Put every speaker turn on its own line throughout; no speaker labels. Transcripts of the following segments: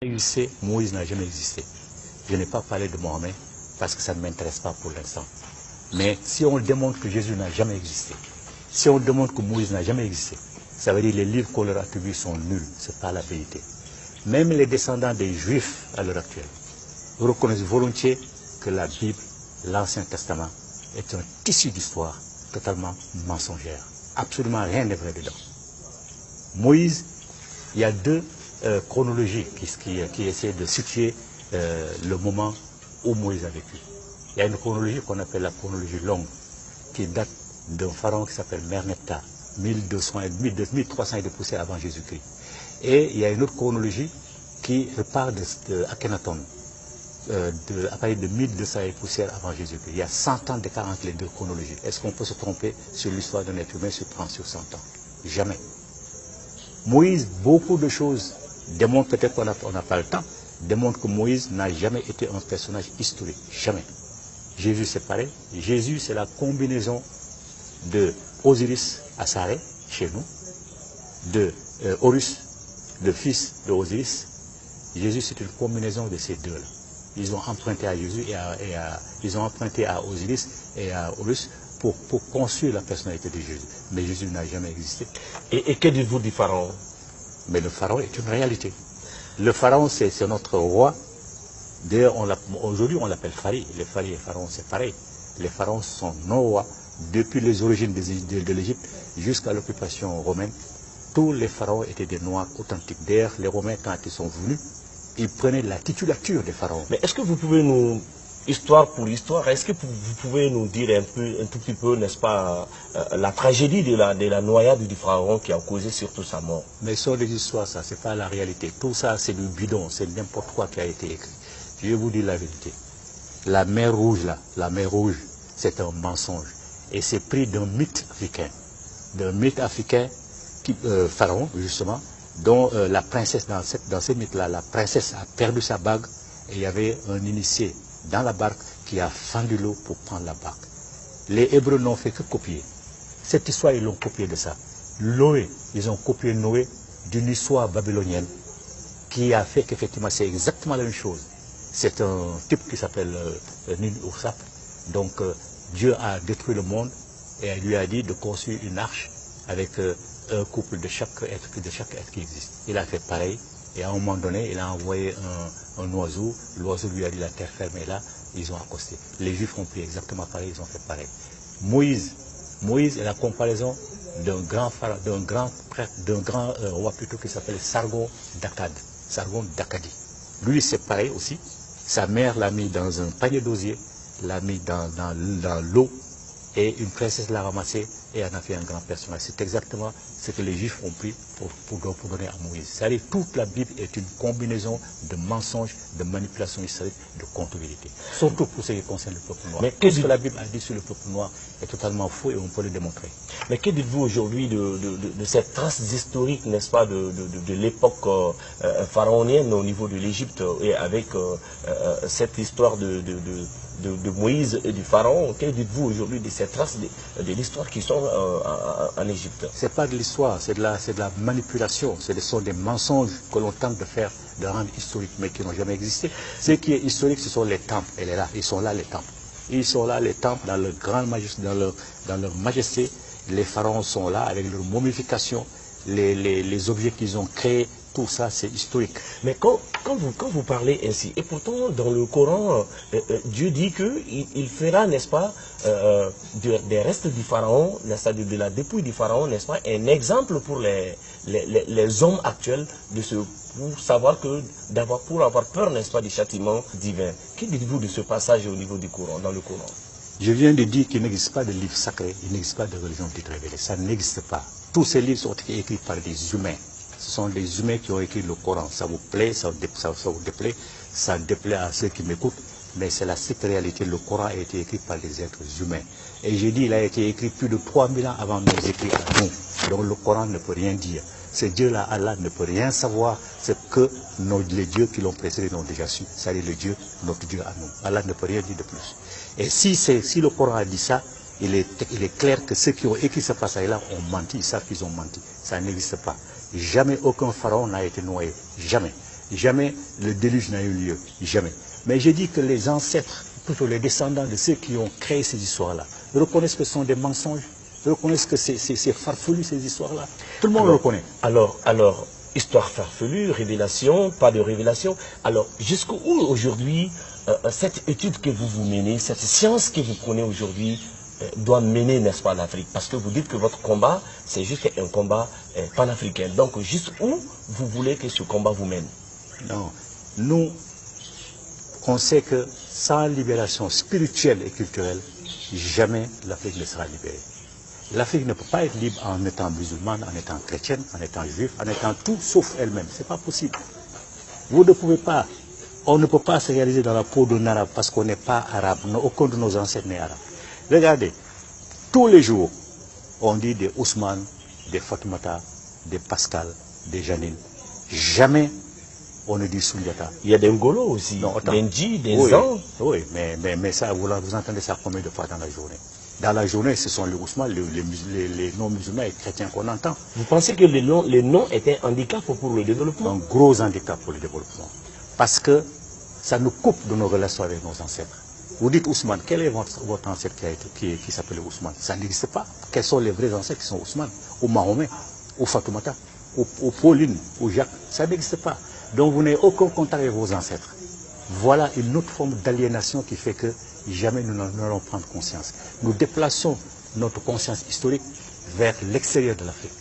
existé, Moïse n'a jamais existé. Je n'ai pas parlé de Mohamed parce que ça ne m'intéresse pas pour l'instant. Mais si on démontre que Jésus n'a jamais existé, si on démontre que Moïse n'a jamais existé, ça veut dire que les livres qu'on leur attribue sont nuls, ce n'est pas la vérité. Même les descendants des Juifs à l'heure actuelle reconnaissent volontiers que la Bible, l'Ancien Testament, est un tissu d'histoire totalement mensongère. Absolument rien n'est vrai dedans. Moïse, il y a deux chronologies qui essaient de situer le moment où Moïse a vécu. Il y a une chronologie qu'on appelle la chronologie longue, qui date d'un pharaon qui s'appelle Merneptah, 1300 et de poussière avant Jésus-Christ. Et il y a une autre chronologie qui repart de Akhenaton, à partir de 1200 et poussière avant Jésus-Christ. Il y a 100 ans d'écart entre les deux chronologies. Est-ce qu'on peut se tromper sur l'histoire d'un être humain sur 30 sur 100 ans? Jamais. Moïse, beaucoup de choses démontrent, peut-être qu'on n'a pas le temps, démontrent que Moïse n'a jamais été un personnage historique. Jamais. Jésus, c'est pareil. Jésus, c'est la combinaison de Osiris Asaré, chez nous, de Horus, le fils de Osiris. Jésus, c'est une combinaison de ces deux-là. Ils ont emprunté à Jésus ils ont emprunté à Osiris et à Horus pour construire la personnalité de Jésus. Mais Jésus n'a jamais existé.
Et que dites-vous du pharaon?
Mais le pharaon est une réalité. Le pharaon, c'est notre roi. D'ailleurs, aujourd'hui, on l'appelle Phari. Les Phari et pharaons, c'est pareil. Les pharaons sont nos rois. Depuis les origines de l'Égypte jusqu'à l'occupation romaine, tous les pharaons étaient des noirs authentiques. D'ailleurs, les Romains, quand ils sont venus, ils prenaient la titulature des pharaons.
Mais est-ce que vous pouvez nous, histoire pour l'histoire, est-ce que vous pouvez nous dire un tout petit peu, n'est-ce pas, la tragédie de la noyade du pharaon qui a causé surtout sa mort?
Mais ce sont des histoires, ça, c'est pas la réalité. Tout ça, c'est du bidon, c'est n'importe quoi qui a été écrit. Je vais vous dire la vérité. La mer Rouge, là, la mer Rouge, c'est un mensonge. Et c'est pris d'un mythe africain. D'un mythe africain, pharaon, justement, dont la princesse, dans ce mythe-là, la princesse a perdu sa bague et il y avait un initié dans la barque qui a fendu l'eau pour prendre la barque. Les Hébreux n'ont fait que copier. Cette histoire, ils l'ont copié de ça. Noé, ils ont copié Noé d'une histoire babylonienne qui a fait qu'effectivement, c'est exactement la même chose. C'est un type qui s'appelle Nin-Ursap. Donc, Dieu a détruit le monde et lui a dit de construire une arche avec un couple de chaque être qui existe. Il a fait pareil et à un moment donné, il a envoyé un oiseau. L'oiseau lui a dit la terre ferme est là, ils ont accosté. Les Juifs ont pris exactement pareil, ils ont fait pareil. Moïse est la comparaison d'un grand roi plutôt qui s'appelle Sargon d'Akkadi. Lui, c'est pareil aussi. Sa mère l'a mis dans un panier d'osier, l'a mis dans l'eau et une princesse l'a ramassé et en a fait un grand personnage. C'est exactement ce que les Juifs ont pris pour donner à Moïse. C'est-à-dire que toute la Bible est une combinaison de mensonges, de manipulations historiques, de comptabilité. Surtout pour ce qui concerne le peuple noir. Mais tout ce que la Bible a dit sur le peuple noir est totalement faux et on peut le démontrer.
Mais que dites-vous aujourd'hui de cette trace historique, n'est-ce pas, de l'époque pharaonienne au niveau de l'Égypte et avec cette histoire de Moïse et du pharaon? Que dites-vous aujourd'hui de ces traces de l'histoire qui sont en Égypte?
Ce n'est pas de l'histoire, c'est de la manipulation. Ce sont des mensonges que l'on tente de faire, de rendre historiques, mais qui n'ont jamais existé. Ce qui est historique, ce sont les temples. Elle est là, ils sont là les temples. Ils sont là les temples dans leur majesté. Les pharaons sont là avec leur momification, les objets qu'ils ont créés. Tout ça, c'est historique.
Mais quand vous parlez ainsi, et pourtant dans le Coran, Dieu dit qu'il fera, n'est-ce pas, des restes du pharaon, de la dépouille du pharaon, n'est-ce pas, un exemple pour les hommes actuels pour savoir pour avoir peur, n'est-ce pas, du châtiment divin. Que dites-vous de ce passage au niveau du Coran, dans le Coran?
Je viens de dire qu'il n'existe pas de livre sacré, il n'existe pas de religion dite révélée. Ça n'existe pas. Tous ces livres sont écrits par des humains. Ce sont des humains qui ont écrit le Coran. Ça vous plaît, ça vous déplaît, ça déplaît à ceux qui m'écoutent, mais c'est la stricte réalité. Le Coran a été écrit par des êtres humains. Et j'ai dit, il a été écrit plus de 3000 ans avant nos écrits à nous. Donc le Coran ne peut rien dire. Ce Dieu-là, Allah, ne peut rien savoir. C'est que les dieux qui l'ont précédé l'ont déjà su. C'est-à-dire notre Dieu à nous. Allah ne peut rien dire de plus. Et si le Coran a dit ça, il est clair que ceux qui ont écrit ce passage-là ont menti. Ils savent qu'ils ont menti. Ça n'existe pas. Jamais aucun pharaon n'a été noyé. Jamais. Jamais le déluge n'a eu lieu, jamais. Mais j'ai dit que les ancêtres, plutôt les descendants de ceux qui ont créé ces histoires-là, reconnaissent que ce sont des mensonges, reconnaissent que c'est farfelu ces histoires-là. Tout le monde le reconnaît.
Alors, histoire farfelue, révélation, pas de révélation. Alors, jusqu'où aujourd'hui cette étude que vous menez, cette science que vous prenez aujourd'hui, doit mener, n'est-ce pas, l'Afrique? Parce que vous dites que votre combat, c'est juste un combat panafricain. Donc, jusqu'où vous voulez que ce combat vous mène?
Non, nous, on sait que sans libération spirituelle et culturelle, jamais l'Afrique ne sera libérée. L'Afrique ne peut pas être libre en étant musulmane, en étant chrétienne, en étant juif, en étant tout sauf elle-même. Ce n'est pas possible. Vous ne pouvez pas, on ne peut pas se réaliser dans la peau d'un arabe parce qu'on n'est pas arabe. Aucun de nos ancêtres n'est arabe. Regardez, tous les jours, on dit des Ousmane, des Fatoumata, des Pascal, des Janine. Jamais on ne dit Soundiata.
Il y a des Ngolo aussi, des Ndji, des Zan.
Oui, mais ça, vous entendez ça combien de fois dans la journée? Dans la journée, ce sont les Ousmane, les non-musulmans et chrétiens qu'on entend.
Vous pensez que les noms étaient un handicap pour le développement?
Un gros handicap pour le développement. Parce que ça nous coupe de nos relations avec nos ancêtres. Vous dites Ousmane, quel est votre ancêtre qui s'appelait Ousmane? Ça n'existe pas. Quels sont les vrais ancêtres qui sont Ousmane, ou Mahomet, ou Fatoumata, ou Pauline, ou Jacques? Ça n'existe pas. Donc vous n'avez aucun contact avec vos ancêtres. Voilà une autre forme d'aliénation qui fait que jamais nous n'allons prendre conscience. Nous déplaçons notre conscience historique vers l'extérieur de l'Afrique.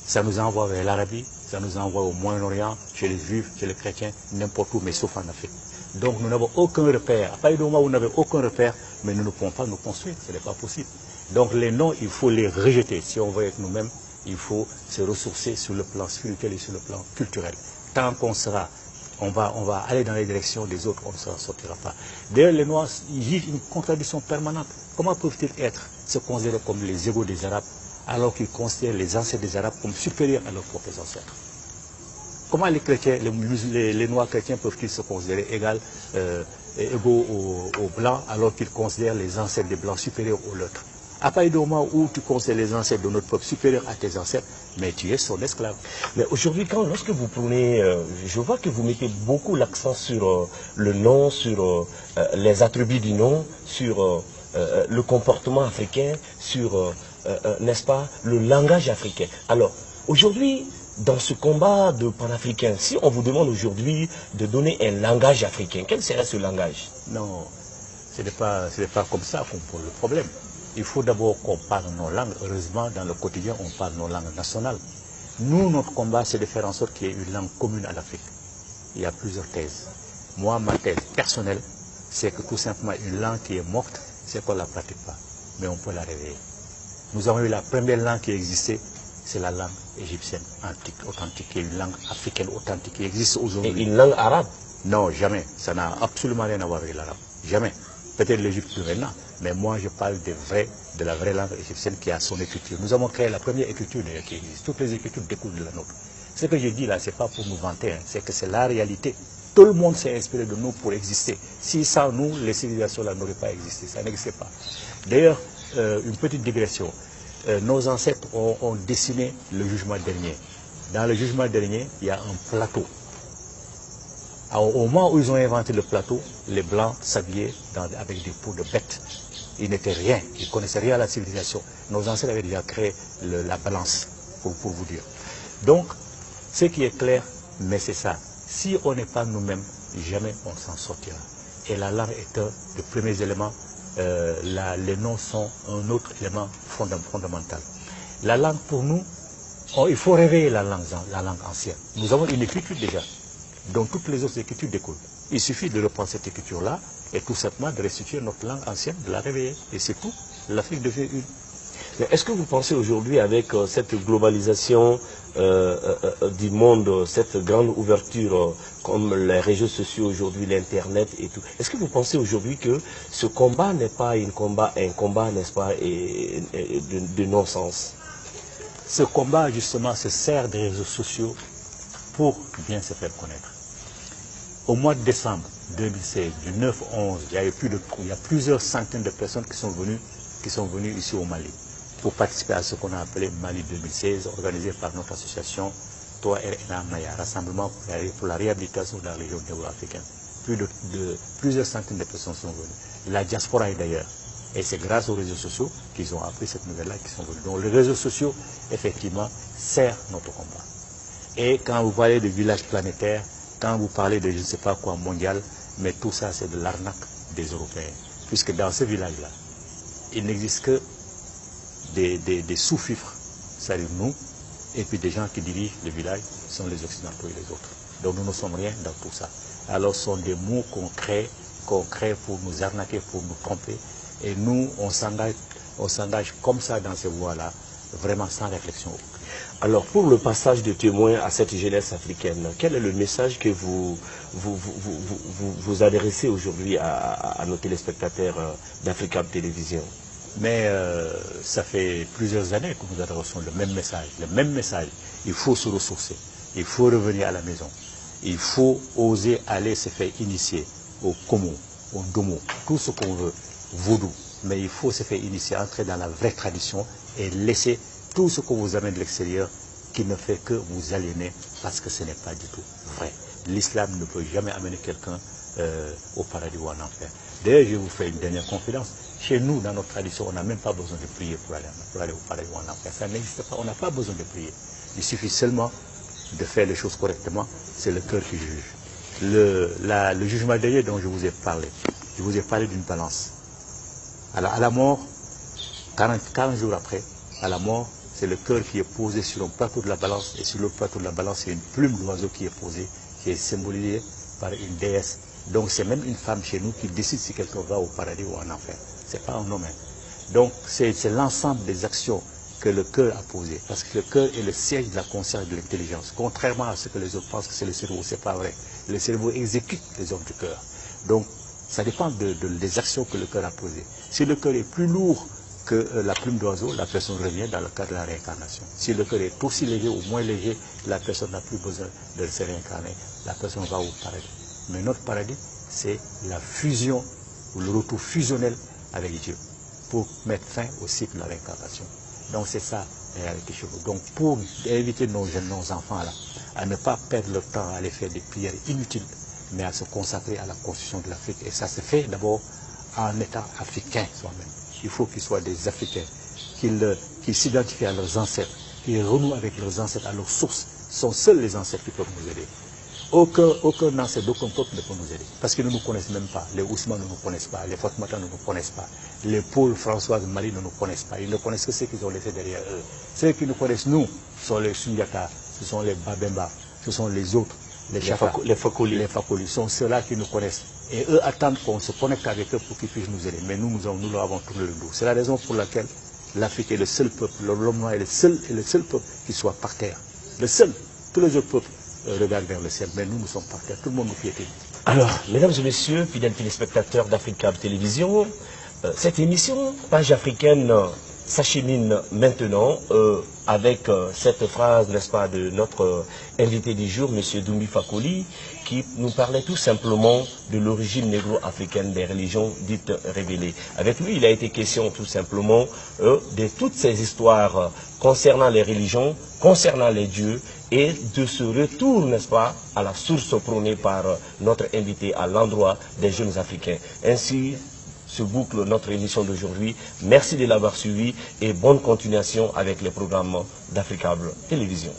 Ça nous envoie vers l'Arabie, ça nous envoie au Moyen-Orient, chez les Juifs, chez les chrétiens, n'importe où, mais sauf en Afrique. Donc nous n'avons aucun repère. À partir du moment où vous n'avez aucun repère, mais nous ne pouvons pas nous construire, ce n'est pas possible. Donc les noms, il faut les rejeter. Si on veut être nous-mêmes, il faut se ressourcer sur le plan spirituel et sur le plan culturel. Tant qu'on sera, on va aller dans les directions des autres, on ne s'en sortira pas. D'ailleurs, les Noirs, ils vivent une contradiction permanente. Comment peuvent-ils se considérer comme les égaux des Arabes, alors qu'ils considèrent les ancêtres des Arabes comme supérieurs à leurs propres ancêtres? Comment les chrétiens, les Noirs chrétiens peuvent-ils se considérer égaux aux Blancs, alors qu'ils considèrent les ancêtres des Blancs supérieurs aux leurs? À partir du moment où tu considères les ancêtres de notre peuple supérieurs à tes ancêtres, mais tu es son esclave.
Mais aujourd'hui, lorsque vous prenez, je vois que vous mettez beaucoup l'accent sur le nom, sur les attributs du nom, sur le comportement africain, sur, n'est-ce pas, le langage africain. Alors, aujourd'hui, dans ce combat de panafricain, si on vous demande aujourd'hui de donner un langage africain, quel serait ce langage?
Non, ce n'est pas comme ça qu'on pose le problème. Il faut d'abord qu'on parle nos langues. Heureusement, dans le quotidien, on parle nos langues nationales. Nous, notre combat, c'est de faire en sorte qu'il y ait une langue commune à l'Afrique. Il y a plusieurs thèses. Moi, ma thèse personnelle, c'est que tout simplement, une langue qui est morte, c'est qu'on ne la pratique pas. Mais on peut la réveiller. Nous avons eu la première langue qui existait, c'est la langue égyptienne antique, authentique, qui est une langue africaine authentique, qui existe aujourd'hui.
Et une langue arabe?
Non, jamais. Ça n'a absolument rien à voir avec l'arabe. Jamais. Peut-être l'Égypte plus maintenant, mais moi je parle de la vraie langue égyptienne qui a son écriture. Nous avons créé la première écriture qui existe. Toutes les écritures découlent de la nôtre. Ce que je dis là, ce n'est pas pour nous vanter, hein, c'est que c'est la réalité. Tout le monde s'est inspiré de nous pour exister. Si sans nous, les civilisations là n'auraient pas existé. Ça n'existait pas. D'ailleurs, une petite digression. Nos ancêtres ont dessiné le jugement dernier. Dans le jugement dernier, il y a un plateau. Au moment où ils ont inventé le plateau, les Blancs s'habillaient avec des peaux de bêtes. Ils n'étaient rien, ils ne connaissaient rien à la civilisation. Nos ancêtres avaient déjà créé la balance, pour vous dire. Donc, ce qui est clair, mais c'est ça. Si on n'est pas nous-mêmes, jamais on s'en sortira. Et la langue est un des premiers éléments. Les noms sont un autre élément fondamental. La langue, pour nous, il faut réveiller la langue ancienne. Nous avons une écriture déjà, dont toutes les autres écritures découlent. Il suffit de reprendre cette écriture-là et tout simplement de restituer notre langue ancienne, de la réveiller. Et c'est tout. L'Afrique devient une.
Mais est-ce que vous pensez aujourd'hui, avec cette globalisation du monde, cette grande ouverture, comme les réseaux sociaux aujourd'hui, l'Internet et tout, est-ce que vous pensez aujourd'hui que ce combat n'est pas un combat, n'est-ce pas, de non-sens?
Ce combat, justement, se sert des réseaux sociaux pour bien se faire connaître. Au mois de décembre 2016, du 9 au 11, il y a plusieurs centaines de personnes qui sont venues ici au Mali pour participer à ce qu'on a appelé Mali 2016, organisé par notre association toi et Naya, rassemblement pour la réhabilitation de la région néo-africaine. Plusieurs centaines de personnes sont venues. La diaspora est d'ailleurs. Et c'est grâce aux réseaux sociaux qu'ils ont appris cette nouvelle-là, qu'ils sont venus. Donc les réseaux sociaux, effectivement, servent notre combat. Et quand vous parlez de village planétaire, quand vous parlez de je ne sais pas quoi mondial, mais tout ça c'est de l'arnaque des Européens. Puisque dans ce village-là, il n'existe que des sous-fifres, c'est-à-dire nous, et puis des gens qui dirigent le village sont les Occidentaux et les autres. Donc nous ne sommes rien dans tout ça. Alors ce sont des mots qu'on crée pour nous arnaquer, pour nous tromper. Et nous, on s'engage comme ça dans ces voies-là, vraiment sans réflexion.
Alors, pour le passage de témoin à cette jeunesse africaine, quel est le message que vous adressez aujourd'hui à nos téléspectateurs d'Africab Télévision?
Mais ça fait plusieurs années que nous adressons le même message. Le même message, il faut se ressourcer, il faut revenir à la maison, il faut oser aller se faire initier au Komo, au Domo, tout ce qu'on veut. Vaudou, mais il faut se faire initier, entrer dans la vraie tradition et laisser tout ce qu'on vous amène de l'extérieur qui ne fait que vous aliéner parce que ce n'est pas du tout vrai. L'islam ne peut jamais amener quelqu'un au paradis ou en enfer. D'ailleurs, je vous fais une dernière confidence. Chez nous, dans notre tradition, on n'a même pas besoin de prier pour aller au paradis ou en enfer. Ça n'existe pas, on n'a pas besoin de prier. Il suffit seulement de faire les choses correctement, c'est le cœur qui juge. Le jugement dernier dont je vous ai parlé d'une balance. À la mort, 40 jours après, à la mort, c'est le cœur qui est posé sur un plateau de la balance, et sur le plateau de la balance, c'est une plume d'oiseau qui est posée, qui est symbolisée par une déesse. Donc c'est même une femme chez nous qui décide si quelqu'un va au paradis ou en enfer. Ce n'est pas un homme. Donc c'est l'ensemble des actions que le cœur a posées, parce que le cœur est le siège de la conscience et de l'intelligence. Contrairement à ce que les autres pensent que c'est le cerveau, ce n'est pas vrai. Le cerveau exécute les ordres du cœur. Donc ça dépend des actions que le cœur a posées. Si le cœur est plus lourd que la plume d'oiseau, la personne revient dans le cadre de la réincarnation. Si le cœur est aussi léger ou moins léger, la personne n'a plus besoin de se réincarner. La personne va au paradis. Mais notre paradis, c'est la fusion, ou le retour fusionnel avec Dieu, pour mettre fin au cycle de la réincarnation. Donc c'est ça, la réalité chez vous. Donc pour inviter nos jeunes, nos enfants là, à ne pas perdre leur temps à aller faire des prières inutiles, mais à se consacrer à la construction de l'Afrique. Et ça se fait d'abord en étant africain soi-même. Il faut qu'ils soient des Africains, qu'ils s'identifient à leurs ancêtres, qu'ils renouent avec leurs ancêtres, à leurs sources. Ce sont seuls les ancêtres qui peuvent nous aider. Aucun ancêtre d'aucun peuple ne peut nous aider. Parce qu'ils ne nous connaissent même pas. Les Ousmane ne nous connaissent pas. Les Fatmata ne nous connaissent pas. Les Paul, François, Marie ne nous connaissent pas. Ils ne connaissent que ceux qu'ils ont laissés derrière eux. Ceux qui nous connaissent, nous, sont les Sunyaka, ce sont les Babemba, ce sont les autres. Les Fakoli sont ceux-là qui nous connaissent. Et eux attendent qu'on se connecte avec eux pour qu'ils puissent nous aider. Mais nous leur avons tourné le dos. C'est la raison pour laquelle l'Afrique est le seul peuple, l'homme noir est le seul peuple qui soit par terre. Le seul. Tous les autres peuples regardent vers le ciel. Mais nous sommes par terre. Tout le monde nous piétine.
Alors, mesdames et messieurs, fidèles téléspectateurs d'Africab Télévision, cette émission, Page africaine, s'achemine maintenant avec cette phrase, n'est-ce pas, de notre invité du jour, M. Doumbi Fakoli, qui nous parlait tout simplement de l'origine négro-africaine des religions dites révélées. Avec lui, il a été question tout simplement de toutes ces histoires concernant les religions, concernant les dieux, et de ce retour, n'est-ce pas, à la source prônée par notre invité à l'endroit des jeunes Africains. Ainsi se boucle notre émission d'aujourd'hui. Merci de l'avoir suivi et bonne continuation avec les programmes d'Africab Télévision.